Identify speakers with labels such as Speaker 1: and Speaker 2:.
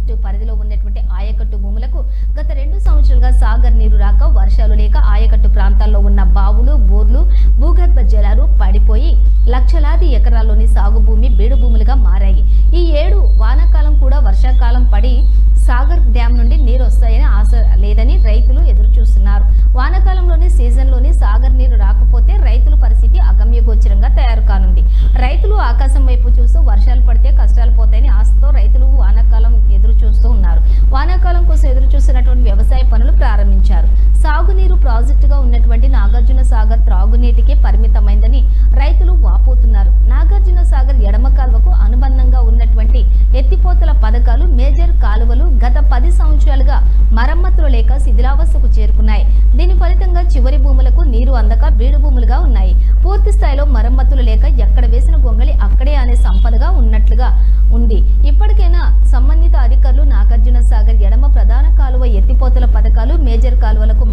Speaker 1: Project పరిధిలో ఉన్నటువంటి ఆయకట్టు భూములకు గత 2 సంవత్సరాలుగా సాగర్ నీరు రాక వర్షాలు లేక ఆయకట్టు ప్రాంతాల్లో ఉన్న బావులు బోర్లు భూగర్భ జలాలు పడిపోయి లక్షలాది ఎకరాల్లోని సాగు భూమి బీడు భూములుగా మారాయి. ఈ ఏడు వానాకాలం కూడా వర్షాకాలం పడి సాగర్ డ్యాం నుండి నీరు వస్తాయని ఆశ లేదని రైతులు ఎదురు చూస్తున్నారు. వానాకాలంలోని సీజన్లోని సాగర్ నీరు రాకపోతే రైతుల పరిస్థితి అగమ్యగోచరంగా తయారు కానుంది. రైతులు ఆకాశం వైపు చూస్తూ వర్షాలు పడితే కష్టాలు పోతాయని ఆశతో రైతులు వానాకాలం ఎదురు చూస్తూ ఉన్నారు. వానాకాలం కోసం ఎదురు చూస్తున్నటువంటి వ్యవసాయ పనులు ప్రారంభించారు. సాగునీరు ప్రాజెక్టుగా ఉన్నటువంటి నాగార్జున సాగర్ త్రాగునీటికి పరిమితమైందని రైతులు వాపోతున్నారు. నాగార్జున సాగర్ ఎడమ కాలువకు అనుబంధంగా ఉన్నటువంటి ఎత్తిపోతల పథకాలు మేజర్ కాలువలు గత 10 సంవత్సరాలుగా మరమ్మతులు లేక శిథిలావస్థకు చేరుకున్నాయి. దీని ఫలితంగా చివరి భూములకు నీరు అందక బీడు భూములుగా ఉన్నాయి. పూర్తి స్థాయిలో మరమ్మతులు లేక ఎక్కడ వేసిన గొంగళి అక్కడే అనే సంపదగా ఉన్నట్లుగా ఉంది. ఇప్పటికైనా సంబంధిత అధికారులు నాగార్జున సాగర్ ఎడమ ప్రధాన కాలువ ఎత్తిపోతల పథకాలు మేజర్ కాలువలకు